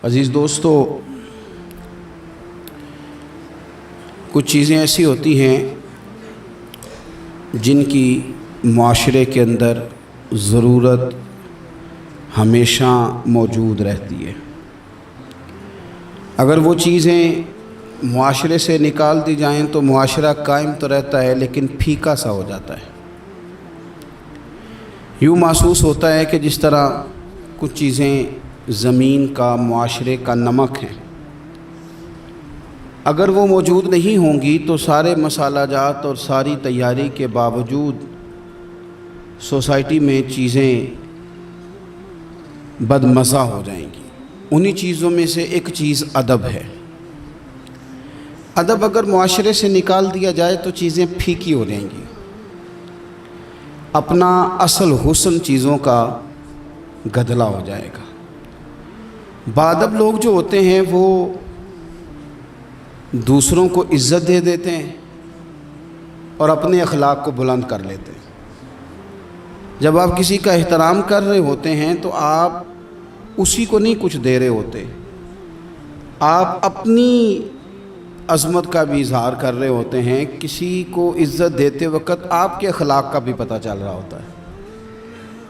عزیز دوستو، کچھ چیزیں ایسی ہوتی ہیں جن کی معاشرے کے اندر ضرورت ہمیشہ موجود رہتی ہے۔ اگر وہ چیزیں معاشرے سے نکال دی جائیں تو معاشرہ قائم تو رہتا ہے لیکن پھیکا سا ہو جاتا ہے۔ یوں محسوس ہوتا ہے کہ جس طرح کچھ چیزیں زمین کا، معاشرے کا نمک ہیں، اگر وہ موجود نہیں ہوں گی تو سارے مسالہ جات اور ساری تیاری کے باوجود سوسائٹی میں چیزیں بدمزہ ہو جائیں گی۔ انہی چیزوں میں سے ایک چیز ادب ہے۔ ادب اگر معاشرے سے نکال دیا جائے تو چیزیں پھیکی ہو جائیں گی، اپنا اصل حسن چیزوں کا گدلا ہو جائے گا۔ باادب لوگ جو ہوتے ہیں وہ دوسروں کو عزت دے دیتے ہیں اور اپنے اخلاق کو بلند کر لیتے ہیں۔ جب آپ کسی کا احترام کر رہے ہوتے ہیں تو آپ اسی کو نہیں کچھ دے رہے ہوتے، آپ اپنی عظمت کا بھی اظہار کر رہے ہوتے ہیں۔ کسی کو عزت دیتے وقت آپ کے اخلاق کا بھی پتہ چل رہا ہوتا ہے۔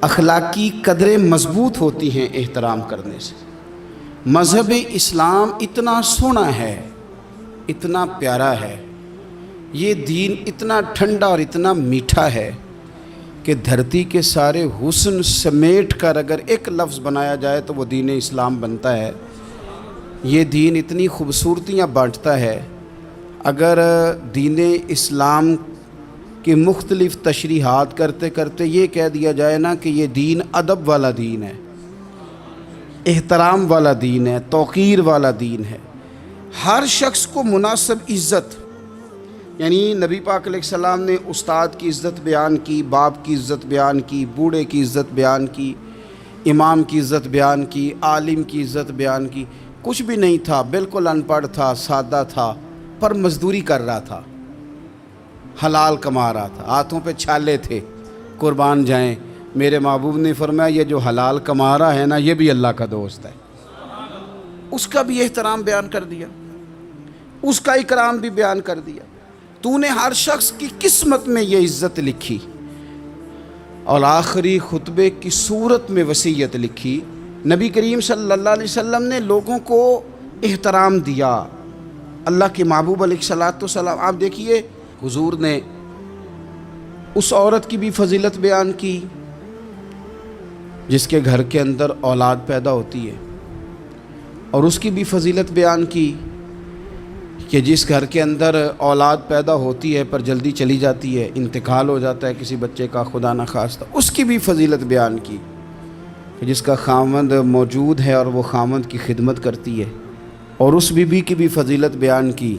اخلاقی قدریں مضبوط ہوتی ہیں احترام کرنے سے۔ مذہب اسلام اتنا سونا ہے، اتنا پیارا ہے، یہ دین اتنا ٹھنڈا اور اتنا میٹھا ہے کہ دھرتی کے سارے حسن سمیٹ کر اگر ایک لفظ بنایا جائے تو وہ دین اسلام بنتا ہے۔ یہ دین اتنی خوبصورتیاں بانٹتا ہے، اگر دین اسلام کی مختلف تشریحات کرتے کرتے یہ کہہ دیا جائے نا کہ یہ دین ادب والا دین ہے، احترام والا دین ہے، توقیر والا دین ہے، ہر شخص کو مناسب عزت، یعنی نبی پاک علیہ السلام نے استاد کی عزت بیان کی، باپ کی عزت بیان کی، بوڑھے کی عزت بیان کی، امام کی عزت بیان کی، عالم کی عزت بیان کی۔ کچھ بھی نہیں تھا، بالکل ان پڑھ تھا، سادہ تھا، پر مزدوری کر رہا تھا، حلال کما رہا تھا، ہاتھوں پہ چھالے تھے، قربان جائیں۔ میرے محبوب نے فرمایا یہ جو حلال کما رہا ہے نا یہ بھی اللہ کا دوست ہے۔ اس کا بھی احترام بیان کر دیا، اس کا اکرام بھی بیان کر دیا۔ تو نے ہر شخص کی قسمت میں یہ عزت لکھی اور آخری خطبے کی صورت میں وصیت لکھی۔ نبی کریم صلی اللہ علیہ وسلم نے لوگوں کو احترام دیا۔ اللہ کے محبوب علیہ الصلوۃ والسلام، آپ دیکھیے حضور نے اس عورت کی بھی فضیلت بیان کی جس کے گھر کے اندر اولاد پیدا ہوتی ہے، اور اس کی بھی فضیلت بیان کی کہ جس گھر کے اندر اولاد پیدا ہوتی ہے پر جلدی چلی جاتی ہے، انتقال ہو جاتا ہے کسی بچے کا خدا نخواستہ، اس کی بھی فضیلت بیان کی کہ جس کا خاوند موجود ہے اور وہ خاوند کی خدمت کرتی ہے، اور اس بیوی کی بھی فضیلت بیان کی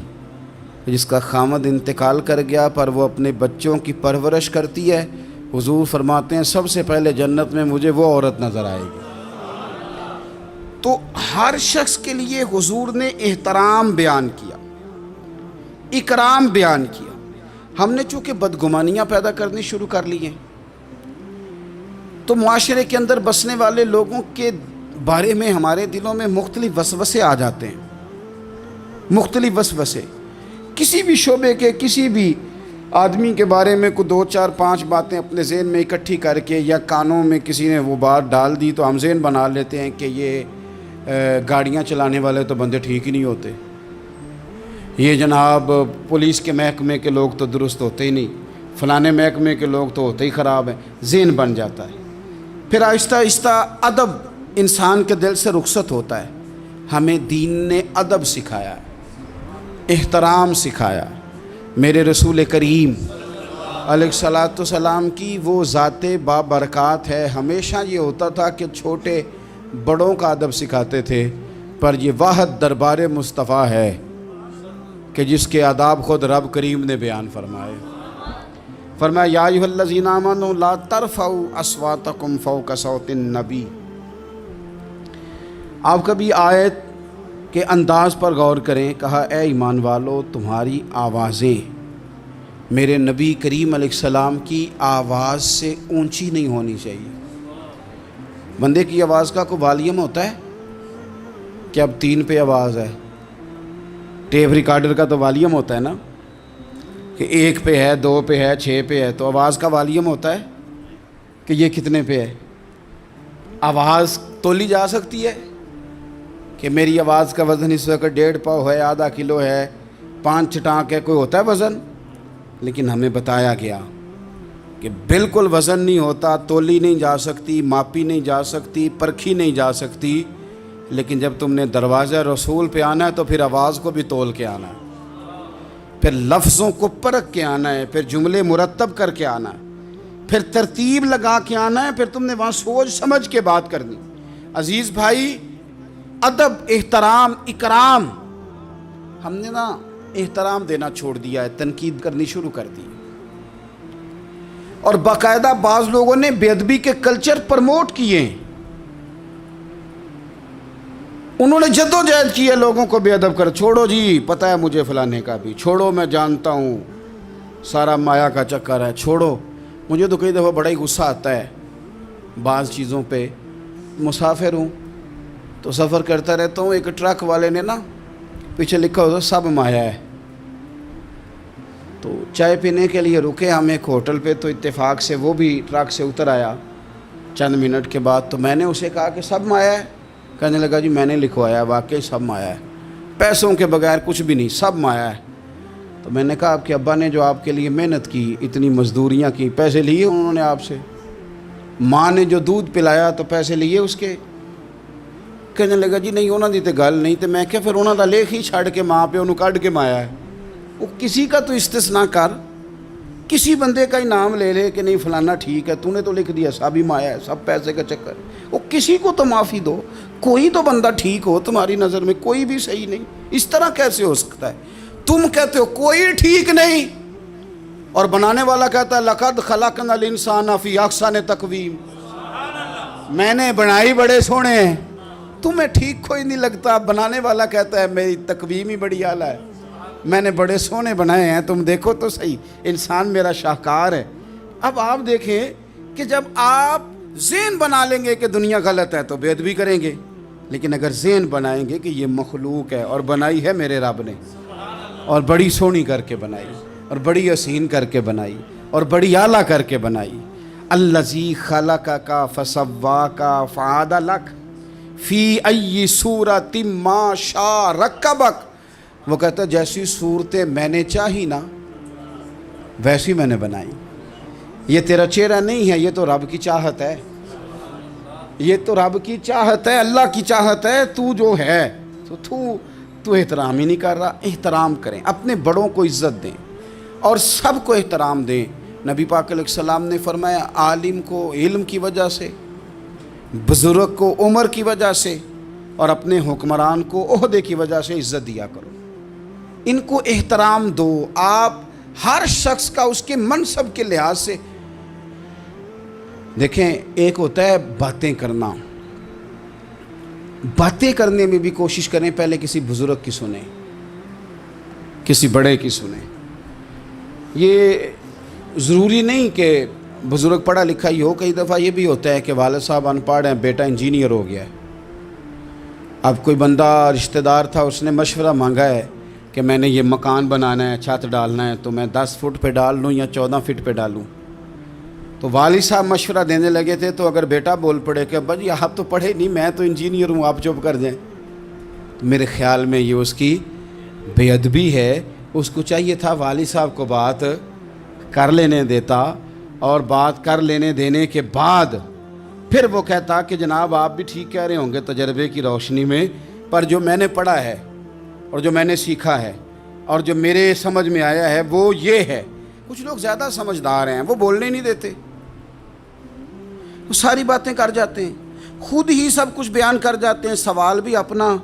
جس کا خاوند انتقال کر گیا پر وہ اپنے بچوں کی پرورش کرتی ہے۔ حضور فرماتے ہیں سب سے پہلے جنت میں مجھے وہ عورت نظر آئے گی۔ تو ہر شخص کے لیے حضور نے احترام بیان کیا، اکرام بیان کیا۔ ہم نے چونکہ بدگمانیاں پیدا کرنی شروع کر لی ہیں تو معاشرے کے اندر بسنے والے لوگوں کے بارے میں ہمارے دلوں میں مختلف وسوسے آ جاتے ہیں، مختلف وسوسے۔ کسی بھی شعبے کے کسی بھی آدمی کے بارے میں کوئی 2 4 5 باتیں اپنے ذہن میں اکٹھی کر کے یا کانوں میں کسی نے وہ بات ڈال دی تو ہم ذہن بنا لیتے ہیں کہ یہ گاڑیاں چلانے والے تو بندے ٹھیک ہی نہیں ہوتے، یہ جناب پولیس کے محکمے کے لوگ تو درست ہوتے ہی نہیں، فلانے محکمے کے لوگ تو ہوتے ہی خراب ہیں، ذہن بن جاتا ہے۔ پھر آہستہ آہستہ ادب انسان کے دل سے رخصت ہوتا ہے۔ ہمیں دین نے ادب سکھایا، احترام سکھایا۔ میرے رسول کریم علیہ الصلوۃ والسلام کی وہ ذات بابرکات ہے، ہمیشہ یہ ہوتا تھا کہ چھوٹے بڑوں کا ادب سکھاتے تھے، پر یہ واحد دربار مصطفیٰ ہے کہ جس کے آداب خود رب کریم نے بیان فرمائے۔ فرمایا یا ایھا الذین آمنوا لا ترفعوا اصواتکم فوق صوت النبی۔ آپ کبھی آیت کے انداز پر غور کریں، کہا اے ایمان والو تمہاری آوازیں میرے نبی کریم علیہ السلام کی آواز سے اونچی نہیں ہونی چاہیے۔ بندے کی آواز کا کوئی والیوم ہوتا ہے؟ کہ اب 3 پہ آواز ہے. ٹیپ ریکارڈر کا تو والیوم ہوتا ہے نا کہ 1 پہ ہے، 2 پہ ہے، 6 پہ ہے. تو آواز کا والیوم ہوتا ہے کہ یہ کتنے پہ ہے. آواز تولی جا سکتی ہے کہ میری آواز کا وزن اس وقت 1.5 پاؤ ہے، آدھا کلو ہے، 5 چٹانک ہے، کوئی ہوتا ہے وزن؟ لیکن ہمیں بتایا گیا کہ بالکل وزن نہیں ہوتا، تولی نہیں جا سکتی، ماپی نہیں جا سکتی، پرکھی نہیں جا سکتی. لیکن جب تم نے دروازہ رسول پہ آنا ہے تو پھر آواز کو بھی تول کے آنا ہے، پھر لفظوں کو پرکھ کے آنا ہے، پھر جملے مرتب کر کے آنا ہے، پھر ترتیب لگا کے آنا ہے، پھر تم نے وہاں سوچ سمجھ کے بات کرنی. عزیز بھائی، ادب، احترام، اکرام، ہم نے نا احترام دینا چھوڑ دیا ہے، تنقید کرنی شروع کر دی. اور باقاعدہ بعض لوگوں نے بے ادبی کے کلچر پرموٹ کیے ہیں. انہوں نے جدوجہد کی ہے لوگوں کو بے ادب کر. چھوڑو جی، پتہ ہے مجھے فلانے کا بھی، چھوڑو میں جانتا ہوں سارا مایا کا چکر ہے، چھوڑو. مجھے تو کئی دفعہ بڑا ہی غصہ آتا ہے بعض چیزوں پہ. مسافر ہوں تو سفر کرتا رہتا ہوں، ایک ٹرک والے نے نا پیچھے لکھا ہوتا سب مایا ہے. تو چائے پینے کے لیے رکے ہم ایک ہوٹل پہ، تو اتفاق سے وہ بھی ٹرک سے اتر آیا چند منٹ کے بعد. تو میں نے اسے کہا کہ سب مایا ہے؟ کہنے لگا جی میں نے لکھوایا، واقعی سب مایا ہے، پیسوں کے بغیر کچھ بھی نہیں، سب مایا ہے. تو میں نے کہا آپ کے ابا نے جو آپ کے لیے محنت کی، اتنی مزدوریاں کی، پیسے لیے انہوں نے آپ سے؟ ماں نے جو دودھ پلایا تو پیسے لیے اس کے؟ کہنے لگا جی نہیں انہوں دی تے گل نہیں. تو میں کہ پھر انہوں دا لکھ ہی چھڑ کے ماں پہ انہوں کڈ کے مایا ہے. وہ کسی کا تو استثناء کر، کسی بندے کا ہی نام لے لے کہ نہیں فلانا ٹھیک ہے، تو نے تو لکھ دیا سب ہی مایا ہے، سب پیسے کا چکر. وہ کسی کو تو معافی دو، کوئی تو بندہ ٹھیک ہو تمہاری نظر میں، کوئی بھی صحیح نہیں. اس طرح کیسے ہو سکتا ہے؟ تم کہتے ہو کوئی ٹھیک نہیں، اور بنانے والا کہتا ہے لقد خلقنا الانسان فی احسن تقویم، میں نے بنائی بڑے سونے ہیں، تمہیں ٹھیک کوئی نہیں لگتا. بنانے والا کہتا ہے میری تقویم ہی بڑی اعلیٰ ہے، میں نے بڑے سونے بنائے ہیں، تم دیکھو تو صحیح، انسان میرا شاہکار ہے. اب آپ دیکھیں کہ جب آپ ذہن بنا لیں گے کہ دنیا غلط ہے تو بے ادبی کریں گے، لیکن اگر ذہن بنائیں گے کہ یہ مخلوق ہے اور بنائی ہے میرے رب نے، اور بڑی سونی کر کے بنائی، اور بڑی حسین کر کے بنائی، اور بڑی اعلیٰ کر کے بنائی. الذی خلقک فسواک فعدلک فی ای صورت ما شاء رکبک. وہ کہتا ہے جیسی صورتیں میں نے چاہی نا ویسی میں نے بنائی. یہ تیرا چہرہ نہیں ہے، یہ تو رب کی چاہت ہے، یہ تو رب کی چاہت ہے، اللہ کی چاہت ہے. تو جو ہے تو احترام ہی نہیں کر رہا. احترام کریں، اپنے بڑوں کو عزت دیں اور سب کو احترام دیں. نبی پاک علیہ السلام نے فرمایا عالم کو علم کی وجہ سے، بزرگ کو عمر کی وجہ سے، اور اپنے حکمران کو عہدے کی وجہ سے عزت دیا کرو. ان کو احترام دو. آپ ہر شخص کا اس کے منصب کے لحاظ سے دیکھیں. ایک ہوتا ہے باتیں کرنا، باتیں کرنے میں بھی کوشش کریں پہلے کسی بزرگ کی سنیں، کسی بڑے کی سنیں. یہ ضروری نہیں کہ بزرگ پڑھا لکھا ہی ہو. کئی دفعہ یہ بھی ہوتا ہے کہ والد صاحب ان پڑھ ہیں، بیٹا انجینئر ہو گیا ہے. اب کوئی بندہ رشتہ دار تھا، اس نے مشورہ مانگا ہے کہ میں نے یہ مکان بنانا ہے، چھت ڈالنا ہے، تو میں 10 فٹ پہ ڈال لوں یا 14 فٹ پہ ڈالوں. تو والد صاحب مشورہ دینے لگے تھے، تو اگر بیٹا بول پڑے کہ ابا جی آپ تو پڑھے نہیں، میں تو انجینئر ہوں، آپ چپ کر جائیں، تو میرے خیال میں یہ اس کی بے ادبی ہے. اس کو چاہیے تھا والد صاحب کو بات کر لینے دیتا، اور بات کر لینے دینے کے بعد پھر وہ کہتا کہ جناب آپ بھی ٹھیک کہہ رہے ہوں گے تجربے کی روشنی میں، پر جو میں نے پڑھا ہے اور جو میں نے سیکھا ہے اور جو میرے سمجھ میں آیا ہے وہ یہ ہے. کچھ لوگ زیادہ سمجھدار ہیں، وہ بولنے نہیں دیتے، وہ ساری باتیں کر جاتے ہیں، خود ہی سب کچھ بیان کر جاتے ہیں. سوال بھی اپنا،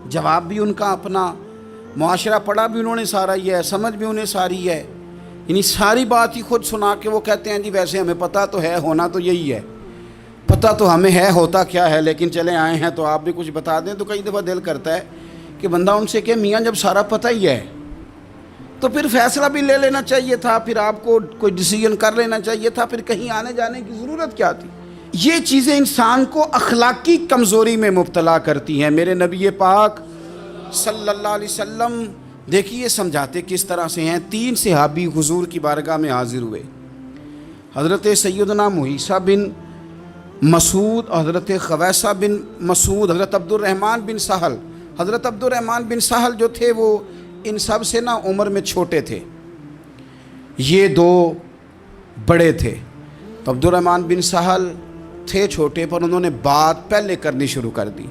جواب بھی ان کا اپنا، معاشرہ پڑھا بھی انہوں نے سارا ہی ہے، سمجھ بھی انہیں ساری ہے، یعنی ساری بات ہی خود سنا کے وہ کہتے ہیں جی ویسے ہمیں پتہ تو ہے، ہونا تو یہی ہے، پتہ تو ہمیں ہے ہوتا کیا ہے، لیکن چلے آئے ہیں تو آپ بھی کچھ بتا دیں. تو کئی دفعہ دل کرتا ہے کہ بندہ ان سے کہ میاں جب سارا پتہ ہی ہے تو پھر فیصلہ بھی لے لینا چاہیے تھا، پھر آپ کو کوئی ڈیسیژن کر لینا چاہیے تھا، پھر کہیں آنے جانے کی ضرورت کیا تھی. یہ چیزیں انسان کو اخلاقی کمزوری میں مبتلا کرتی ہیں۔ میرے نبی پاک صلی اللہ علیہ وسلم دیکھیے سمجھاتے کس طرح سے ہیں۔ 3 صحابی حضور کی بارگاہ میں حاضر ہوئے، حضرت سیدنا محیصہ بن مسعود، حضرت خویصہ بن مسعود، حضرت عبد الرحمن بن سہل۔ حضرت عبد الرحمن بن سہل جو تھے وہ ان سب سے نا عمر میں چھوٹے تھے، یہ 2 بڑے تھے۔ تو عبد الرحمن بن سہل تھے چھوٹے، پر انہوں نے بات پہلے کرنی شروع کر دی،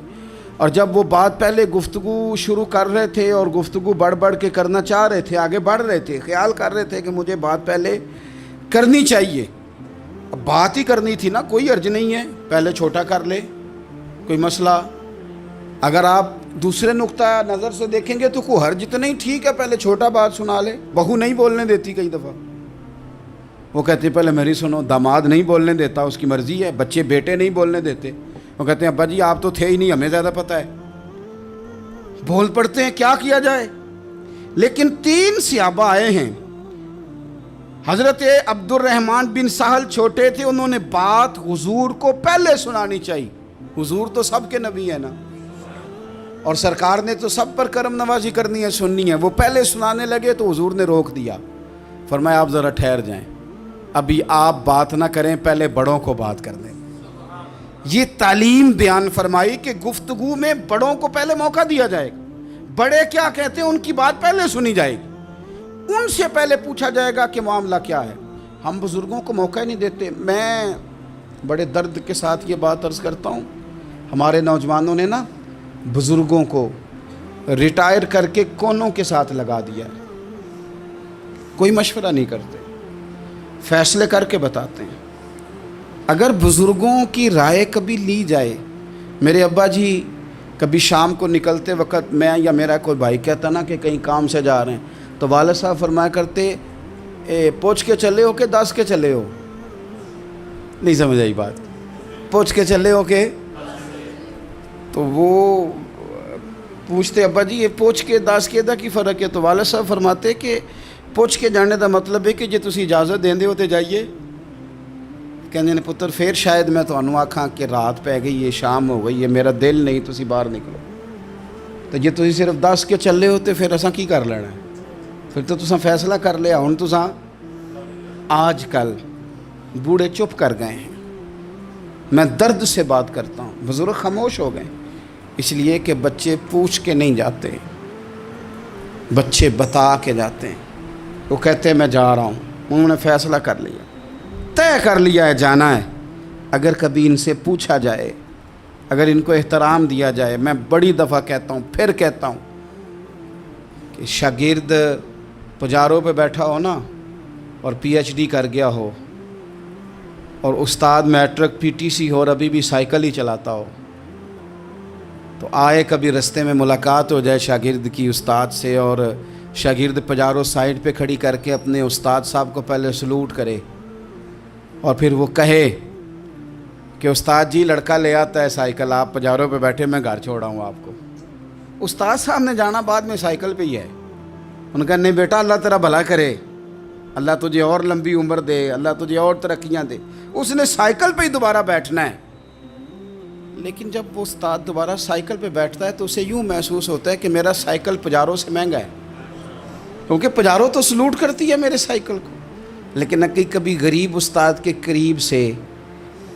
اور جب وہ بات پہلے گفتگو شروع کر رہے تھے اور گفتگو بڑھ کے کرنا چاہ رہے تھے، آگے بڑھ رہے تھے، خیال کر رہے تھے کہ مجھے بات پہلے کرنی چاہیے، اب بات ہی کرنی تھی نا، کوئی حرج نہیں ہے، پہلے چھوٹا کر لے، کوئی مسئلہ۔ اگر آپ دوسرے نقطہ نظر سے دیکھیں گے تو کوئی حرج تو نہیں، ٹھیک ہے پہلے چھوٹا بات سنا لے۔ بہو نہیں بولنے دیتی کئی دفعہ، وہ کہتے ہیں پہلے میری سنو، داماد نہیں بولنے دیتا، اس کی مرضی ہے، بچے بیٹے نہیں بولنے دیتے، وہ کہتے ہیں ابا جی آپ تو تھے ہی نہیں، ہمیں زیادہ پتہ ہے، بول پڑتے ہیں، کیا کیا جائے۔ لیکن 3 صحابہ آئے ہیں، حضرت عبد الرحمن بن سہل چھوٹے تھے، انہوں نے بات حضور کو پہلے سنانی چاہیے، حضور تو سب کے نبی ہیں نا، اور سرکار نے تو سب پر کرم نوازی کرنی ہے، سننی ہے۔ وہ پہلے سنانے لگے تو حضور نے روک دیا، فرمایا آپ ذرا ٹھہر جائیں، ابھی آپ بات نہ کریں، پہلے بڑوں کو بات کر دیں۔ یہ تعلیم بیان فرمائی کہ گفتگو میں بڑوں کو پہلے موقع دیا جائے گا، بڑے کیا کہتے ہیں ان کی بات پہلے سنی جائے گی، ان سے پہلے پوچھا جائے گا کہ معاملہ کیا ہے۔ ہم بزرگوں کو موقع نہیں دیتے۔ میں بڑے درد کے ساتھ یہ بات عرض کرتا ہوں، ہمارے نوجوانوں نے نا بزرگوں کو ریٹائر کر کے کونوں کے ساتھ لگا دیا ہے، کوئی مشورہ نہیں کرتے، فیصلے کر کے بتاتے ہیں۔ اگر بزرگوں کی رائے کبھی لی جائے، میرے ابا جی کبھی شام کو نکلتے وقت میں یا میرا کوئی بھائی کہتا نا کہ کہیں کام سے جا رہے ہیں، تو والد صاحب فرمایا کرتے پوچھ کے چلے ہو کہ 10 کے چلے ہو؟ نہیں سمجھ آئی بات، پوچھ کے چلے ہو کہ؟ تو وہ پوچھتے ابا جی یہ پوچھ کے 10 کے دا کی فرق ہے؟ تو والد صاحب فرماتے کہ پوچھ کے جانے دا مطلب ہے کہ جے تسی اجازت دیندے ہو تے جائیے۔ کہنے نے پتر پھر شاید میں تانوں آکھاں کہ رات پہ گئی ہے، شام ہو گئی ہے، میرا دل نہیں، تسی باہر نکلو۔ تو جے تسی صرف 10 کے چلے ہو تے پھر اساں کی کر لینا ہے؟ پھر تو تساں فیصلہ کر لیا، ہن تساں۔ آج کل بوڑھے چپ کر گئے ہیں، میں درد سے بات کرتا ہوں، بزرگ خاموش ہو گئے، اس لیے کہ بچے پوچھ کے نہیں جاتے، بچے بتا کے جاتے ہیں۔ وہ کہتے ہیں میں جا رہا ہوں، انہوں نے فیصلہ کر لیا، طے کر لیا ہے جانا ہے۔ اگر کبھی ان سے پوچھا جائے، اگر ان کو احترام دیا جائے، میں بڑی دفعہ کہتا ہوں، پھر کہتا ہوں کہ شاگرد پجاروں پہ بیٹھا ہو نا اور پی ایچ ڈی کر گیا ہو، اور استاد میٹرک پی ٹی سی ہو اور ابھی بھی سائیکل ہی چلاتا ہو، تو آئے کبھی رستے میں ملاقات ہو جائے شاگرد کی استاد سے، اور شاگرد پجاروں سائڈ پہ کھڑی کر کے اپنے استاد صاحب کو پہلے سلوٹ کرے، اور پھر وہ کہے کہ استاد جی لڑکا لے آتا ہے سائیکل، آپ پجاروں پہ بیٹھے، میں گھر چھوڑا ہوں آپ کو۔ استاد صاحب نے جانا بعد میں سائیکل پہ ہی ہے، ان کا نہیں بیٹا اللہ تیرا بھلا کرے، اللہ تجھے اور لمبی عمر دے، اللہ تجھے اور ترقیاں دے، اس نے سائیکل پہ ہی دوبارہ بیٹھنا ہے۔ لیکن جب وہ استاد دوبارہ سائیکل پہ بیٹھتا ہے تو اسے یوں محسوس ہوتا ہے کہ میرا سائیکل پجاروں سے مہنگا ہے، کیونکہ پجاروں تو سلوٹ کرتی ہے میرے سائیکل کو۔ لیکن کبھی غریب استاد کے قریب سے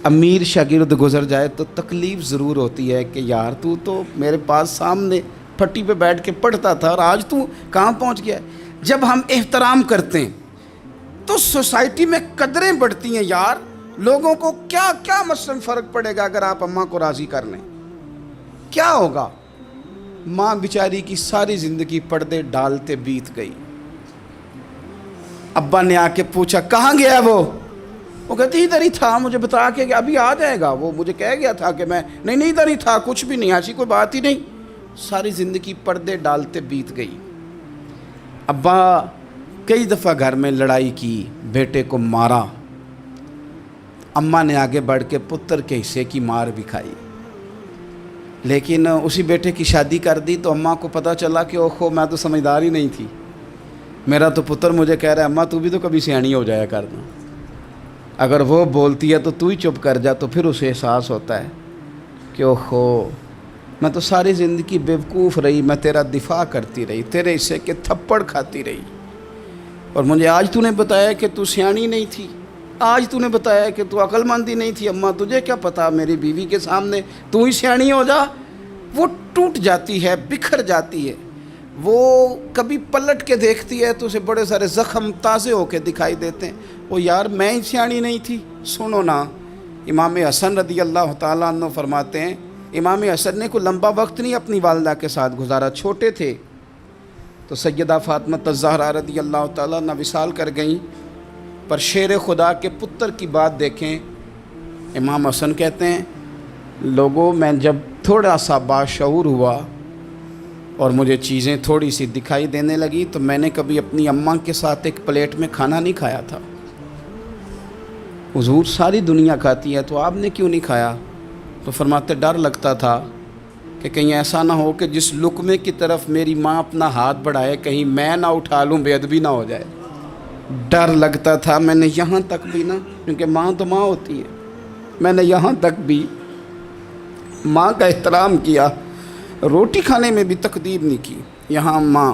امیر شاگرد گزر جائے تو تکلیف ضرور ہوتی ہے کہ یار تو میرے پاس سامنے پھٹی پہ بیٹھ کے پڑھتا تھا اور آج تو کہاں پہنچ گیا ہے۔ جب ہم احترام کرتے ہیں تو سوسائٹی میں قدریں بڑھتی ہیں یار۔ لوگوں کو کیا مثلاً فرق پڑے گا اگر آپ اماں کو راضی کر لیں؟ کیا ہوگا؟ ماں بیچاری کی ساری زندگی پردے ڈالتے بیت گئی، ابا نے آ کے پوچھا کہاں گیا وہ کہتی ادھر ہی تھا، مجھے بتا کے کہ ابھی آ جائے گا، وہ مجھے کہہ گیا تھا کہ میں نہیں ادھر ہی تھا، کچھ بھی نہیں، ایسی کوئی بات ہی نہیں۔ ساری زندگی پردے ڈالتے بیت گئی۔ ابا کئی دفعہ گھر میں لڑائی کی، بیٹے کو مارا، اماں نے آگے بڑھ کے پتر کے حصے کی مار بھی کھائی، لیکن اسی بیٹے کی شادی کر دی تو اماں کو پتہ چلا کہ اوہو میں تو سمجھدار ہی نہیں تھی، میرا تو پتر مجھے کہہ رہا ہے اماں تو بھی تو کبھی سیانی ہو جایا کرنا۔ اگر وہ بولتی ہے تو تو ہی چپ کر جا، تو پھر اسے احساس ہوتا ہے کہ اوہو میں تو ساری زندگی بیوقوف رہی، میں تیرا دفاع کرتی رہی، تیرے حصے کے تھپڑ کھاتی رہی، اور مجھے آج تو نے بتایا کہ تو سیانی نہیں تھی، آج تو نے بتایا کہ تو عقل مندی نہیں تھی، اماں تجھے کیا پتا، میری بیوی کے سامنے تو ہی سیانی ہو جا۔ وہ ٹوٹ جاتی ہے، بکھر جاتی ہے، وہ کبھی پلٹ کے دیکھتی ہے تو اسے بڑے سارے زخم تازے ہو کے دکھائی دیتے ہیں، وہ یار میں ہی سیانی نہیں تھی۔ سنو نا، امام حسن رضی اللہ تعالیٰ عنہ فرماتے ہیں، امام حسن نے کوئی لمبا وقت نہیں اپنی والدہ کے ساتھ گزارا، چھوٹے تھے تو سیدہ فاطمہ الزہرا رضی اللہ تعالیٰ عنہ وصال کر گئیں، پر شیر خدا کے پتر کی بات دیکھیں، امام حسن کہتے ہیں لوگوں میں جب تھوڑا سا باشعور ہوا اور مجھے چیزیں تھوڑی سی دکھائی دینے لگی تو میں نے کبھی اپنی اماں کے ساتھ ایک پلیٹ میں کھانا نہیں کھایا تھا۔ حضور ساری دنیا کھاتی ہے تو آپ نے کیوں نہیں کھایا؟ تو فرماتے ڈر لگتا تھا کہ کہیں ایسا نہ ہو کہ جس لقمے کی طرف میری ماں اپنا ہاتھ بڑھائے کہیں میں نہ اٹھا لوں، بے ادبی نہ ہو جائے۔ ڈر لگتا تھا، میں نے یہاں تک بھی نا، کیونکہ ماں تو ماں ہوتی ہے، میں نے یہاں تک بھی ماں کا احترام کیا، روٹی کھانے میں بھی تقدیر نہیں کی۔ یہاں ماں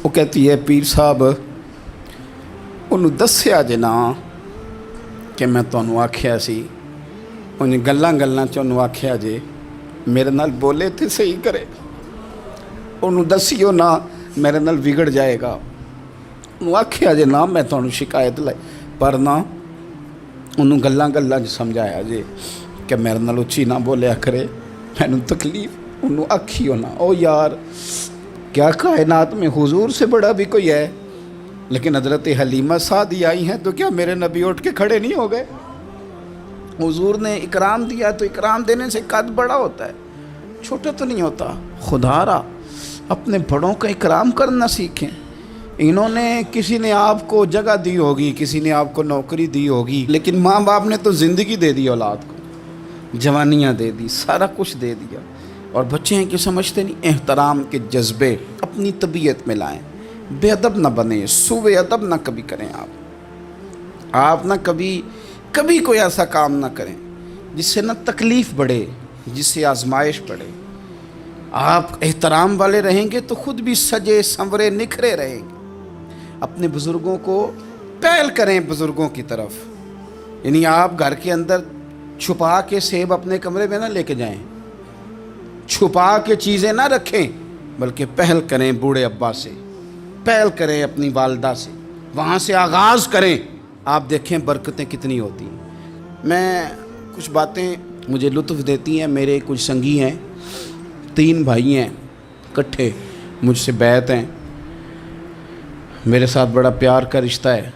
وہ کہتی ہے پیر صاحب انہوں دسیا جے نا کہ میں تانوں آکھیا سی، انہیں گلاں چانوں آکھیا جے میرے نال بولے تھے صحیح کرے، انہوں دسیو نا میرے نال بگڑ جائے گا، انہوں آکھیا جے نا میں تانوں شکایت لائی، پر نا انہوں گلاں سمجھایا جے کہ میرے نال اچھی نہ بولیا کرے، میں تکلیف، انہوں آکھیو نا۔ او یار کیا کائنات میں حضور سے بڑا بھی کوئی ہے؟ لیکن حضرت حلیمہ سعدی آئی ہیں تو کیا میرے نبی اٹھ کے کھڑے نہیں ہو گئے؟ حضور نے اکرام دیا تو اکرام دینے سے قد بڑا ہوتا ہے، چھوٹا تو نہیں ہوتا۔ خدا را اپنے بڑوں کا اکرام کرنا سیکھیں۔ انہوں نے کسی نے آپ کو جگہ دی ہوگی، کسی نے آپ کو نوکری دی ہوگی، لیکن ماں باپ نے تو زندگی دے دی اولاد کو، جوانیاں دے دی، سارا کچھ دے دیا، اور بچے ہیں کہ سمجھتے نہیں۔ احترام کے جذبے اپنی طبیعت میں لائیں، بے ادب نہ بنیں، سوء ادب نہ کبھی کریں، آپ نہ کبھی کوئی ایسا کام نہ کریں جس سے نہ تکلیف بڑھے، جس سے آزمائش بڑھے۔ آپ احترام والے رہیں گے تو خود بھی سجے سنورے نکھرے رہیں گے۔ اپنے بزرگوں کو پہل کریں، بزرگوں کی طرف، یعنی آپ گھر کے اندر چھپا کے سیب اپنے کمرے میں نہ لے کے جائیں، چھپا کے چیزیں نہ رکھیں، بلکہ پہل کریں بوڑھے ابا سے، پہل کریں اپنی والدہ سے، وہاں سے آغاز کریں، آپ دیکھیں برکتیں کتنی ہوتی ہیں۔ میں کچھ باتیں مجھے لطف دیتی ہیں، میرے کچھ سنگی ہیں، 3 بھائی ہیں اکٹھے، مجھ سے بیعت ہیں، میرے ساتھ بڑا پیار کا رشتہ ہے،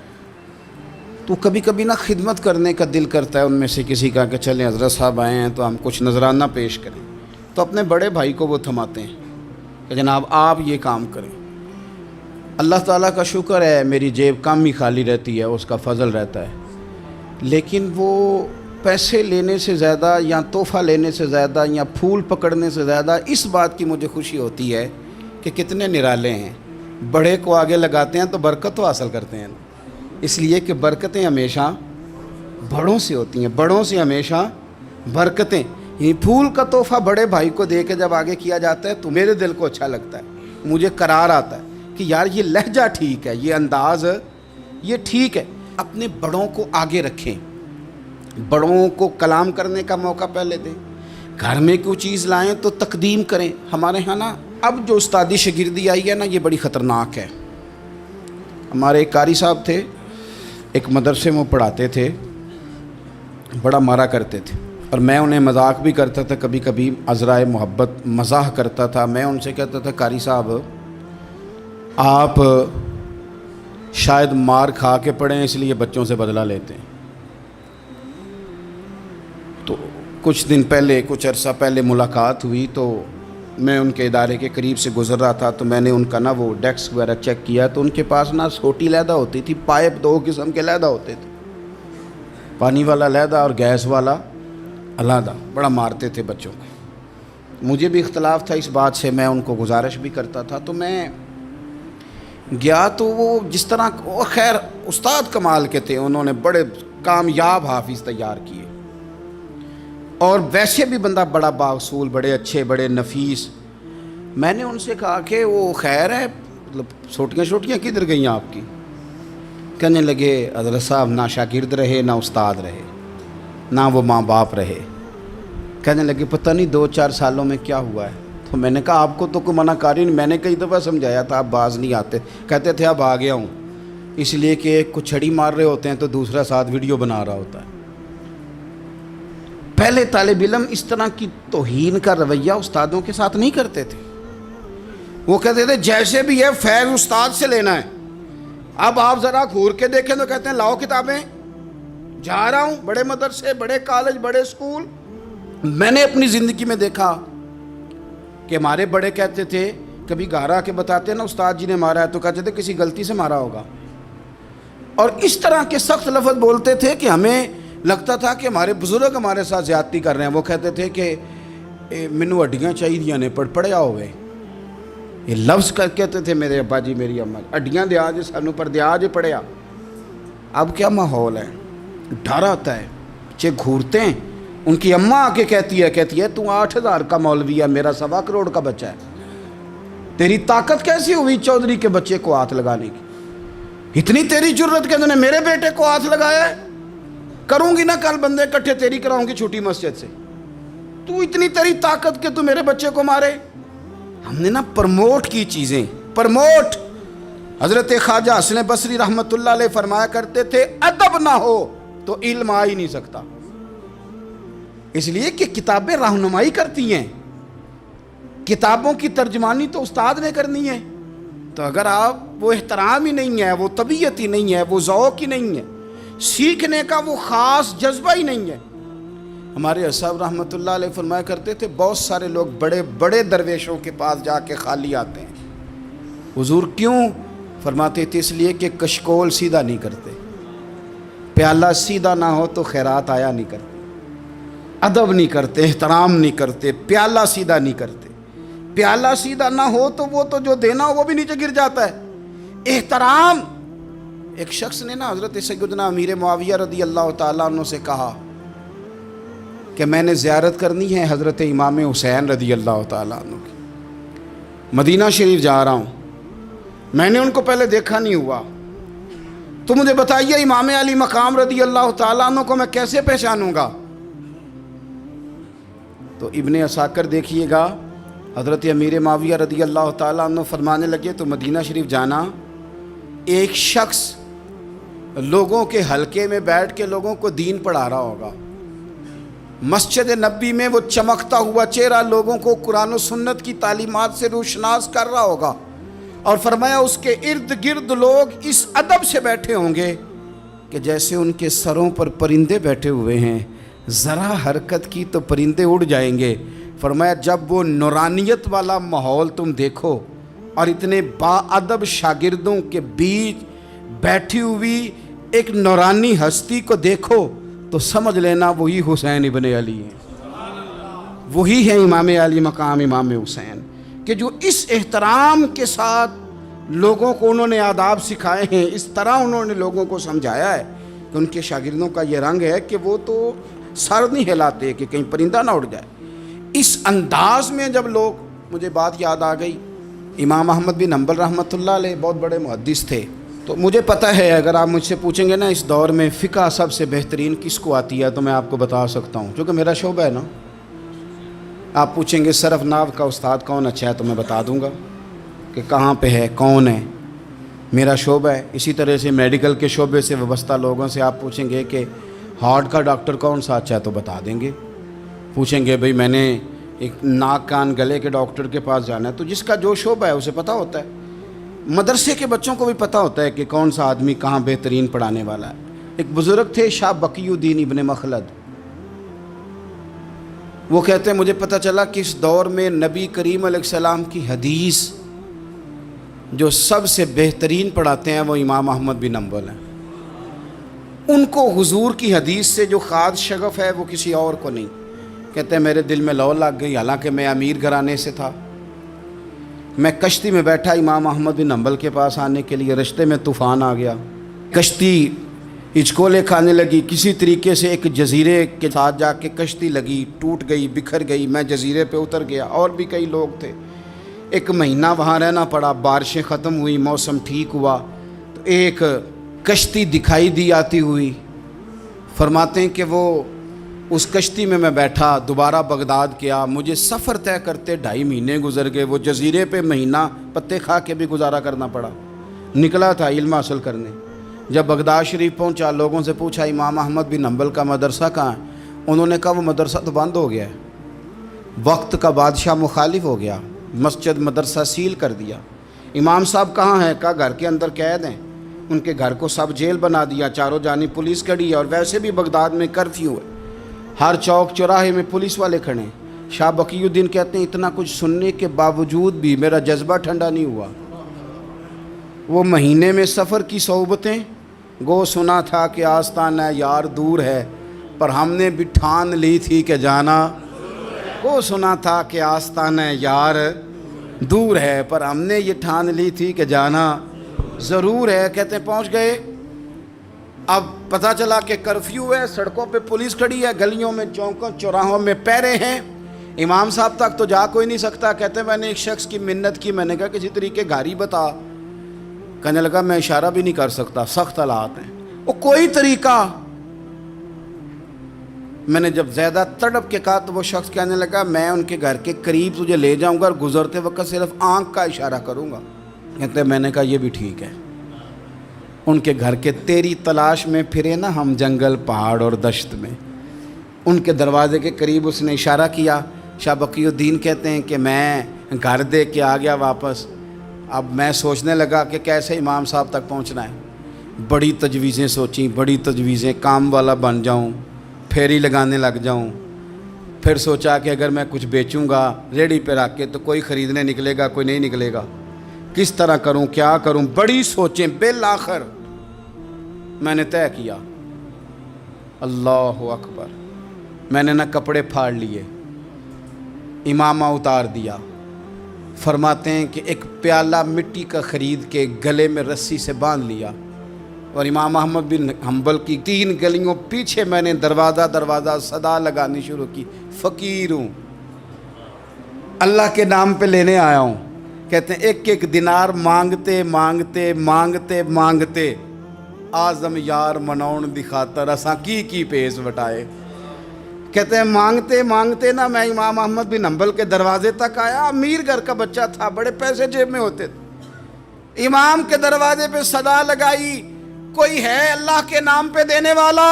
تو کبھی کبھی نا خدمت کرنے کا دل کرتا ہے ان میں سے کسی کا کہ چلیں حضرت صاحب آئے ہیں تو ہم کچھ نذرانہ پیش کریں، تو اپنے بڑے بھائی کو وہ تھماتے ہیں کہ جناب آپ یہ کام کریں۔ اللہ تعالیٰ کا شکر ہے میری جیب کم ہی خالی رہتی ہے، اس کا فضل رہتا ہے، لیکن وہ پیسے لینے سے زیادہ یا تحفہ لینے سے زیادہ یا پھول پکڑنے سے زیادہ اس بات کی مجھے خوشی ہوتی ہے کہ کتنے نرالے ہیں، بڑے کو آگے لگاتے ہیں تو برکت تو حاصل کرتے ہیں، اس لیے کہ برکتیں ہمیشہ بڑوں سے ہوتی ہیں، بڑوں سے ہمیشہ برکتیں۔ یہ پھول کا تحفہ بڑے بھائی کو دے کے جب آگے کیا جاتا ہے تو میرے دل کو اچھا لگتا ہے، مجھے قرار آتا ہے کہ یار یہ لہجہ ٹھیک ہے، یہ انداز یہ ٹھیک ہے۔ اپنے بڑوں کو آگے رکھیں، بڑوں کو کلام کرنے کا موقع پہلے دیں، گھر میں کوئی چیز لائیں تو تقدیم کریں۔ ہمارے ہاں نا اب جو استادی شاگردی آئی ہے نا یہ بڑی خطرناک ہے۔ ہمارے ایک قاری صاحب تھے، ایک مدرسے میں پڑھاتے تھے، بڑا مارا کرتے تھے، اور میں انہیں مذاق بھی کرتا تھا، کبھی کبھی عذرائے محبت مزاح کرتا تھا۔ میں ان سے کہتا تھا قاری صاحب آپ شاید مار کھا کے پڑھیں اس لیے بچوں سے بدلہ لیتے ہیں۔ تو کچھ دن پہلے، کچھ عرصہ پہلے ملاقات ہوئی تو میں ان کے ادارے کے قریب سے گزر رہا تھا، تو میں نے ان کا نا وہ ڈیسک وغیرہ چیک کیا تو ان کے پاس نا چھوٹی علیحدہ ہوتی تھی، پائپ 2 قسم کے علیحدہ ہوتے تھے، پانی والا علیحدہ اور گیس والا علیحدہ، بڑا مارتے تھے بچوں کو۔ مجھے بھی اختلاف تھا اس بات سے، میں ان کو گزارش بھی کرتا تھا، تو میں گیا تو وہ جس طرح خیر استاد کمال کے تھے، انہوں نے بڑے کامیاب حافظ تیار کیے، اور ویسے بھی بندہ بڑا بااصول، بڑے اچھے، بڑے نفیس۔ میں نے ان سے کہا کہ وہ خیر ہے، مطلب چھوٹیاں چھوٹیاں کدھر گئیں آپ کی؟ کہنے لگے حضرت صاحب نہ شاگرد رہے، نہ استاد رہے، نہ وہ ماں باپ رہے۔ کہنے لگے پتہ نہیں 2-4 سالوں میں کیا ہوا ہے۔ تو میں نے کہا آپ کو تو کوئی منع کاری نہیں، میں نے کئی دفعہ سمجھایا تھا، آپ باز نہیں آتے۔ کہتے تھے اب آ گیا ہوں، اس لیے کہ ایک کو چھڑی مار رہے ہوتے ہیں تو دوسرا ساتھ ویڈیو بنا رہا ہوتا ہے۔ پہلے طالب علم اس طرح کی توہین کا رویہ استادوں کے ساتھ نہیں کرتے تھے، وہ کہتے تھے جیسے بھی ہے فیض استاد سے لینا ہے۔ اب آپ ذرا گھور کے دیکھیں تو کہتے ہیں لاؤ کتابیں، جا رہا ہوں بڑے مدرسے، بڑے کالج، بڑے اسکول۔ میں نے اپنی زندگی میں دیکھا کہ ہمارے بڑے کہتے تھے، کبھی گھر آ کے بتاتے نا استاد جی نے مارا ہے، تو کہتے تھے کسی غلطی سے مارا ہوگا، اور اس طرح کے سخت لفظ بولتے تھے کہ ہمیں لگتا تھا کہ ہمارے بزرگ ہمارے ساتھ زیادتی کر رہے ہیں۔ وہ کہتے تھے کہ مینوں ہڈیاں چاہیے نے پڑھیا ہوئے، یہ لفظ کہتے تھے میرے ابا جی میری اماں، ہڈیاں دیا جی سانوں پر دیا جی پڑھیا۔ اب کیا ماحول ہے، ڈر آتا ہے، بچے گھورتے ہیں۔ ان کی اماں آ کے کہتی ہے تو 8,000 کا مولوی ہے، میرا 1.25 کروڑ کا بچہ ہے، تیری طاقت کیسی ہوئی چودھری کے بچے کو ہاتھ لگانے کی؟ اتنی تیری جرت کہ انہوں نے میرے بیٹے کو ہاتھ لگایا ہے؟ کروں گی نا کل بندے کٹھے تیری کراؤں گی چھوٹی مسجد سے، تو اتنی تیری طاقت کہ تو میرے بچے کو مارے۔ ہم نے نا پرموٹ کی چیزیں، پرموٹ۔ حضرت خواجہ حسن بصری رحمت اللہ علیہ فرمایا کرتے تھے ادب نہ ہو تو علم آ ہی نہیں سکتا، اس لیے کہ کتابیں رہنمائی کرتی ہیں، کتابوں کی ترجمانی تو استاد نے کرنی ہے۔ تو اگر آپ وہ احترام ہی نہیں ہے، وہ طبیعت ہی نہیں ہے، وہ ذوق ہی نہیں ہے، سیکھنے کا وہ خاص جذبہ ہی نہیں ہے۔ ہمارے اصحاب رحمۃ اللہ علیہ فرمایا کرتے تھے بہت سارے لوگ بڑے بڑے درویشوں کے پاس جا کے خالی آتے ہیں۔ حضور کیوں؟ فرماتے تھے اس لیے کہ کشکول سیدھا نہیں کرتے، پیالہ سیدھا نہ ہو تو خیرات آیا نہیں کرتے، ادب نہیں کرتے، احترام نہیں کرتے، پیالہ سیدھا نہیں کرتے۔ پیالہ سیدھا نہ ہو تو وہ تو جو دینا ہو وہ بھی نیچے گر جاتا ہے۔ احترام۔ ایک شخص نے نا حضرت سیدنا امیر معاویہ رضی اللہ تعالیٰ عنہ سے کہا کہ میں نے زیارت کرنی ہے حضرت امام حسین رضی اللہ تعالیٰ عنہ کی، مدینہ شریف جا رہا ہوں، میں نے ان کو پہلے دیکھا نہیں ہوا، تو مجھے بتائیے امام علی مقام رضی اللہ تعالیٰ عنہ کو میں کیسے پہچانوں گا؟ تو ابن عساکر دیکھیے گا حضرت امیر معاویہ رضی اللہ تعالیٰ عنہ فرمانے لگے تو مدینہ شریف جانا، ایک شخص لوگوں کے حلقے میں بیٹھ کے لوگوں کو دین پڑھا رہا ہوگا، مسجد نبی میں وہ چمکتا ہوا چہرہ لوگوں کو قرآن و سنت کی تعلیمات سے روشناس کر رہا ہوگا، اور فرمایا اس کے ارد گرد لوگ اس ادب سے بیٹھے ہوں گے کہ جیسے ان کے سروں پر پرندے بیٹھے ہوئے ہیں، ذرا حرکت کی تو پرندے اڑ جائیں گے۔ فرمایا جب وہ نورانیت والا ماحول تم دیکھو اور اتنے با ادب شاگردوں کے بیچ بیٹھی ہوئی ایک نورانی ہستی کو دیکھو تو سمجھ لینا وہی حسین ابن علی ہیں، وہی ہے امام علی مقام امام حسین، کہ جو اس احترام کے ساتھ لوگوں کو انہوں نے آداب سکھائے ہیں، اس طرح انہوں نے لوگوں کو سمجھایا ہے کہ ان کے شاگردوں کا یہ رنگ ہے کہ وہ تو سر نہیں ہلاتے کہ کہیں پرندہ نہ اڑ جائے۔ اس انداز میں جب لوگ، مجھے بات یاد آ گئی، امام احمد بن حنبل رحمۃ اللہ علیہ بہت بڑے محدث تھے، تو مجھے پتہ ہے اگر آپ مجھ سے پوچھیں گے نا اس دور میں فقہ سب سے بہترین کس کو آتی ہے تو میں آپ کو بتا سکتا ہوں، کیونکہ میرا شعبہ ہے نا۔ آپ پوچھیں گے صرف ناو کا استاد کون اچھا ہے تو میں بتا دوں گا کہ کہاں پہ ہے، کون ہے، میرا شعبہ ہے۔ اسی طرح سے میڈیکل کے شعبے سے وابستہ لوگوں سے آپ پوچھیں گے کہ ہارٹ کا ڈاکٹر کون سا اچھا ہے تو بتا دیں گے۔ پوچھیں گے بھئی میں نے ایک ناک کان گلے کے ڈاکٹر کے پاس جانا ہے، تو جس کا جو شعبہ ہے اسے پتہ ہوتا ہے۔ مدرسے کے بچوں کو بھی پتہ ہوتا ہے کہ کون سا آدمی کہاں بہترین پڑھانے والا ہے۔ ایک بزرگ تھے شاہ بقی الدین ابن مخلد، وہ کہتے ہیں مجھے پتہ چلا کہ اس دور میں نبی کریم علیہ السلام کی حدیث جو سب سے بہترین پڑھاتے ہیں وہ امام احمد بن حنبل ہیں، ان کو حضور کی حدیث سے جو خاص شغف ہے وہ کسی اور کو نہیں۔ کہتے ہیں میرے دل میں لو لگ گئی، حالانکہ میں امیر گھرانے سے تھا، میں کشتی میں بیٹھا امام احمد بن حنبل کے پاس آنے کے لیے، رشتے میں طوفان آ گیا، کشتی ہچکولے کھانے لگی، کسی طریقے سے ایک جزیرے کے ساتھ جا کے کشتی لگی، ٹوٹ گئی، بکھر گئی، میں جزیرے پہ اتر گیا، اور بھی کئی لوگ تھے۔ ایک مہینہ وہاں رہنا پڑا، بارشیں ختم ہوئی، موسم ٹھیک ہوا تو ایک کشتی دکھائی دی آتی ہوئی۔ فرماتے ہیں کہ وہ اس کشتی میں بیٹھا، دوبارہ بغداد کیا، مجھے سفر طے کرتے 2.5 مہینے گزر گئے، وہ جزیرے پہ مہینہ پتے کھا کے بھی گزارا کرنا پڑا۔ نکلا تھا علم حاصل کرنے، جب بغداد شریف پہنچا، لوگوں سے پوچھا امام احمد بن حنبل کا مدرسہ کہاں ہے؟ انہوں نے کہا وہ مدرسہ تو بند ہو گیا ہے، وقت کا بادشاہ مخالف ہو گیا، مسجد مدرسہ سیل کر دیا۔ امام صاحب کہاں ہیں؟ کہا گھر کے اندر قید ہیں۔ ان کے گھر کو سب جیل بنا دیا، چاروں جانب پولیس کھڑی ہے، اور ویسے بھی بغداد میں کرفیو ہے، ہر چوک چوراہے میں پولیس والے کھڑے ہیں۔ شاہ بقی الدین کہتے ہیں اتنا کچھ سننے کے باوجود بھی میرا جذبہ ٹھنڈا نہیں ہوا۔ وہ مہینے میں سفر کی صحبتیں، گو سنا تھا کہ آستانہ یار دور ہے، پر ہم نے بھی ٹھان لی تھی کہ جانا۔ گو سنا تھا کہ آستانہ یار دور ہے، پر ہم نے یہ ٹھان لی تھی کہ جانا ضرور ہے۔ کہتے ہیں پہنچ گئے، اب پتہ چلا کہ کرفیو ہے، سڑکوں پہ پولیس کھڑی ہے، گلیوں میں چوکوں چوراہوں میں پہرے ہیں، امام صاحب تک تو جا کوئی نہیں سکتا۔ کہتے ہیں میں نے ایک شخص کی منت کی، میں نے کہا کسی طریقے گاڑی بتا، کہنے لگا میں اشارہ بھی نہیں کر سکتا، سخت حالات ہیں۔ وہ کوئی طریقہ، میں نے جب زیادہ تڑپ کے کہا تو وہ شخص کہنے لگا میں ان کے گھر کے قریب تجھے لے جاؤں گا اور گزرتے وقت صرف آنکھ کا اشارہ کروں گا۔ کہتے ہیں میں نے کہا یہ بھی ٹھیک ہے۔ ان کے گھر کے تیری تلاش میں پھرے نا ہم جنگل پہاڑ اور دشت میں، ان کے دروازے کے قریب اس نے اشارہ کیا۔ شاہ بقی الدین کہتے ہیں کہ میں گھر دے کے آ گیا واپس۔ اب میں سوچنے لگا کہ کیسے امام صاحب تک پہنچنا ہے، بڑی تجویزیں سوچیں، بڑی تجویزیں، کام والا بن جاؤں، پھیری لگانے لگ جاؤں۔ پھر سوچا کہ اگر میں کچھ بیچوں گا ریڑھی پہ رکھ کے تو کوئی خریدنے نکلے گا، کوئی نہیں نکلے گا، کس طرح کروں، کیا کروں، بڑی سوچیں۔ بالآخر میں نے طے کیا، اللہ اکبر، میں نے نہ کپڑے پھاڑ لیے، امامہ اتار دیا۔ فرماتے ہیں کہ ایک پیالہ مٹی کا خرید کے گلے میں رسی سے باندھ لیا، اور امام احمد بن حنبل کی 3 گلیوں پیچھے میں نے دروازہ صدا لگانی شروع کی، فقیر ہوں، اللہ کے نام پہ لینے آیا ہوں۔ کہتے ہیں ایک ایک دینار مانگتے مانگتے مانگتے مانگتے آزم یار مناؤن دی خاطر اساں کی پیس وٹائے۔ کہتے ہیں مانگتے مانگتے نا میں امام احمد بن حنبل کے دروازے تک آیا، امیر گھر کا بچہ تھا، بڑے پیسے جیب میں ہوتے تھے۔ امام کے دروازے پہ صدا لگائی، کوئی ہے اللہ کے نام پہ دینے والا؟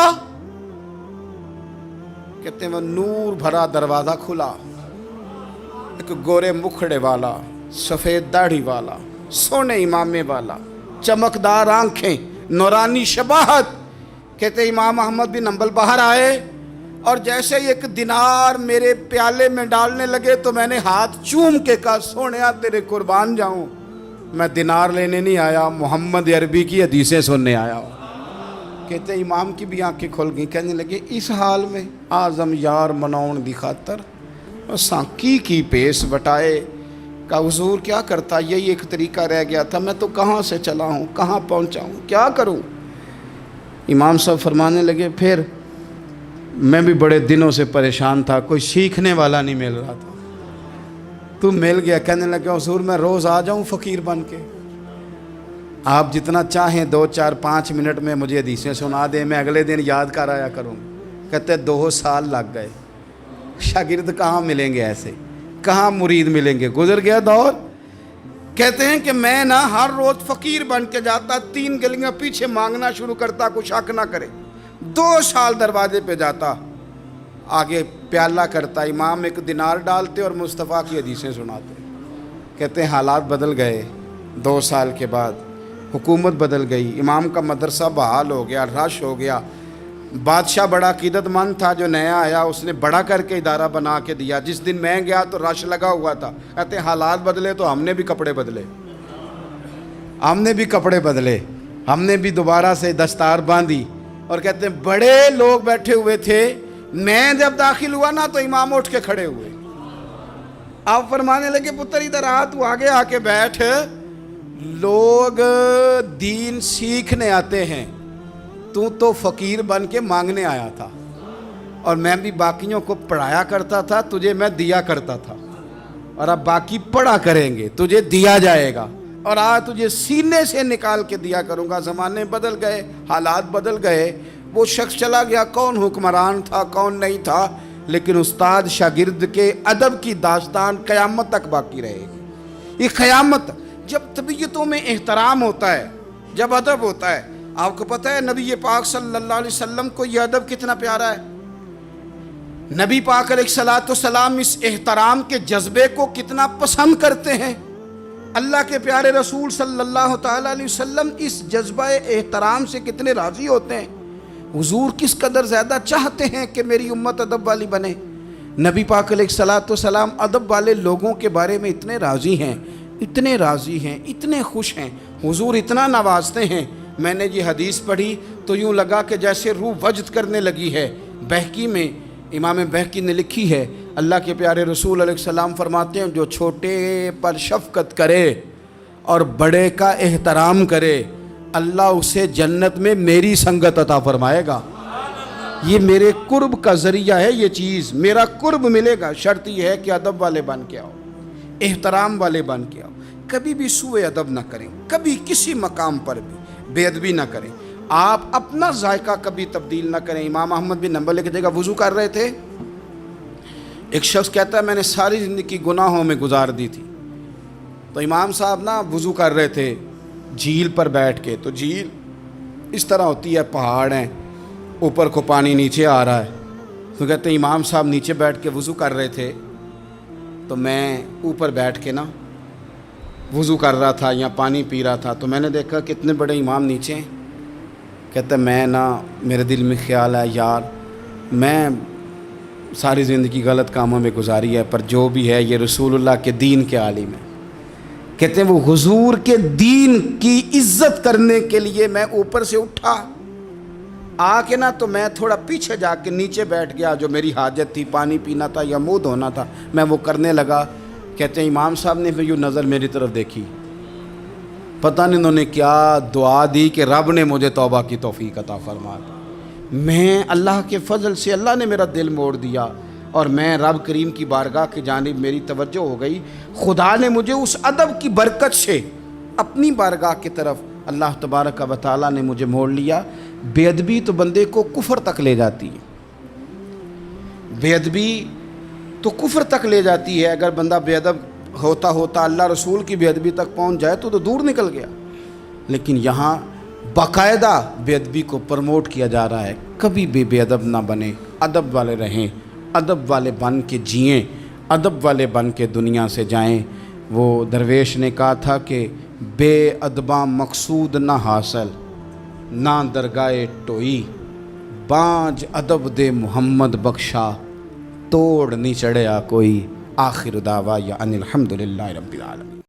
کہتے ہیں وہ نور بھرا دروازہ کھلا، ایک گورے مکھڑے والا، سفید داڑھی والا، سونے امامے والا، چمکدار آنکھیں، نورانی شباہت۔ کہتے امام احمد بن حنبل باہر آئے، اور جیسے ہی 1 دینار میرے پیالے میں ڈالنے لگے تو میں نے ہاتھ چوم کے کہا سونیا تیرے قربان جاؤں، میں دینار لینے نہیں آیا، محمد عربی کی حدیثیں سننے آیا ہوں۔ کہتے امام کی بھی آنکھیں کھل گئیں، کہنے لگے اس حال میں آزم یار مناؤن دی خاطر سانکی کی پیس وٹائے۔ کہا حضور کیا کرتا، یہی ایک طریقہ رہ گیا تھا، میں تو کہاں سے چلا ہوں، کہاں پہنچا ہوں، کیا کروں؟ امام صاحب فرمانے لگے پھر میں بھی بڑے دنوں سے پریشان تھا، کوئی سیکھنے والا نہیں مل رہا تھا، تو مل گیا۔ کہنے لگا حضور میں روز آ جاؤں فقیر بن کے، آپ جتنا چاہیں 2 4 5 منٹ میں مجھے حدیثیں سنا دیں، میں اگلے دن یاد کر آیا کروں۔ کہتے 2 سال لگ گئے، شاگرد کہاں ملیں گے ایسے، کہاں مرید ملیں گے، گزر گیا دور۔ کہتے ہیں کہ میں نا ہر روز فقیر بن کے جاتا، 3 گلیاں پیچھے مانگنا شروع کرتا، کوئی شک نہ کرے، 2 سال دروازے پہ جاتا، آگے پیالہ کرتا، امام 1 دینار ڈالتے اور مصطفیٰ کی حدیثیں سناتے۔ کہتے ہیں حالات بدل گئے، 2 سال کے بعد حکومت بدل گئی، امام کا مدرسہ بحال ہو گیا، رش ہو گیا۔ بادشاہ بڑا عقیدت مند تھا، جو نیا آیا اس نے بڑا کر کے ادارہ بنا کے دیا۔ جس دن میں گیا تو رش لگا ہوا تھا۔ کہتے ہیں حالات بدلے تو ہم نے بھی کپڑے بدلے، ہم نے بھی دوبارہ سے دستار باندھی، اور کہتے ہیں بڑے لوگ بیٹھے ہوئے تھے، میں جب داخل ہوا نا تو امام اٹھ کے کھڑے ہوئے، آپ فرمانے لگے پتر ادھر آ، تو آگے آ کے بیٹھ، لوگ دین سیکھنے آتے ہیں، تو فقیر بن کے مانگنے آیا تھا، اور میں بھی باقیوں کو پڑھایا کرتا تھا، تجھے میں دیا کرتا تھا، اور اب باقی پڑھا کریں گے، تجھے دیا جائے گا، اور آج تجھے سینے سے نکال کے دیا کروں گا۔ زمانے بدل گئے، حالات بدل گئے، وہ شخص چلا گیا، کون حکمران تھا کون نہیں تھا، لیکن استاد شاگرد کے ادب کی داستان قیامت تک باقی رہے گی۔ یہ قیامت، جب طبیعتوں میں احترام ہوتا ہے، جب ادب ہوتا ہے۔ آپ کو پتہ ہے نبی پاک صلی اللہ علیہ وسلم کو یہ ادب کتنا پیارا ہے؟ نبی پاک علیہ السلام اس احترام کے جذبے کو کتنا پسند کرتے ہیں۔ اللہ کے پیارے رسول صلی اللہ تعالیٰ علیہ وسلم اس جذبہ احترام سے کتنے راضی ہوتے ہیں۔ حضور کس قدر زیادہ چاہتے ہیں کہ میری امت ادب والی بنے۔ نبی پاک علیہ السلام ادب والے لوگوں کے بارے میں اتنے راضی ہیں، اتنے راضی ہیں، اتنے خوش ہیں، حضور اتنا نوازتے ہیں۔ میں نے یہ حدیث پڑھی تو یوں لگا کہ جیسے روح وجد کرنے لگی ہے۔ بہقی میں امام بہقی نے لکھی ہے، اللہ کے پیارے رسول علیہ السلام فرماتے ہیں، جو چھوٹے پر شفقت کرے اور بڑے کا احترام کرے، اللہ اسے جنت میں میری سنگت عطا فرمائے گا۔ یہ میرے قرب کا ذریعہ ہے، یہ چیز میرا قرب ملے گا۔ شرط یہ ہے کہ ادب والے بن کے آؤ، احترام والے بن کے آؤ، کبھی بھی سوء ادب نہ کریں، کبھی کسی مقام پر بھی بے ادبی نہ کریں، آپ اپنا ذائقہ کبھی تبدیل نہ کریں۔ امام احمد بن حنبل ایک جگہ وضو کر رہے تھے، ایک شخص کہتا ہے میں نے ساری زندگی گناہوں میں گزار دی تھی، تو امام صاحب نا وضو کر رہے تھے جھیل پر بیٹھ کے، تو جھیل اس طرح ہوتی ہے، پہاڑ ہیں، اوپر کو پانی نیچے آ رہا ہے، تو کہتے ہیں امام صاحب نیچے بیٹھ کے وضو کر رہے تھے، تو میں اوپر بیٹھ کے نا وضو کر رہا تھا یا پانی پی رہا تھا، تو میں نے دیکھا کتنے بڑے امام نیچے ہیں۔ کہتا ہے میں نا میرے دل میں خیال ہے یار میں ساری زندگی غلط کاموں میں گزاری ہے، پر جو بھی ہے یہ رسول اللہ کے دین کے عالم ہے۔ کہتے ہیں وہ حضور کے دین کی عزت کرنے کے لیے میں اوپر سے اٹھا آ کے نا، تو میں تھوڑا پیچھے جا کے نیچے بیٹھ گیا، جو میری حاجت تھی، پانی پینا تھا یا منہ دھونا تھا، میں وہ کرنے لگا۔ کہتے ہیں امام صاحب نے پھر یوں نظر میری طرف دیکھی، پتہ نہیں انہوں نے کیا دعا دی کہ رب نے مجھے توبہ کی توفیق عطا فرما دی۔ میں اللہ کے فضل سے اللہ نے میرا دل موڑ دیا، اور میں رب کریم کی بارگاہ کی جانب میری توجہ ہو گئی، خدا نے مجھے اس ادب کی برکت سے اپنی بارگاہ کی طرف اللہ تبارک و تعالیٰ نے مجھے موڑ لیا۔ بے ادبی تو بندے کو کفر تک لے جاتی ہے، بے ادبی تو کفر تک لے جاتی ہے۔ اگر بندہ بے ادب ہوتا اللہ رسول کی بے ادبی تک پہنچ جائے تو دور نکل گیا، لیکن یہاں باقاعدہ بے ادبی کو پروموٹ کیا جا رہا ہے۔ کبھی بھی بے ادب نہ بنے، ادب والے رہیں، ادب والے بن کے جئیں، ادب والے بن کے دنیا سے جائیں۔ وہ درویش نے کہا تھا کہ بے ادباں مقصود نہ حاصل، نہ درگاہ ٹوئی، بانج ادب دے محمد بخشا، توڑ نہیں چڑھیا کوئی۔ آخر دعوایا ان الحمدللہ رب العالمین۔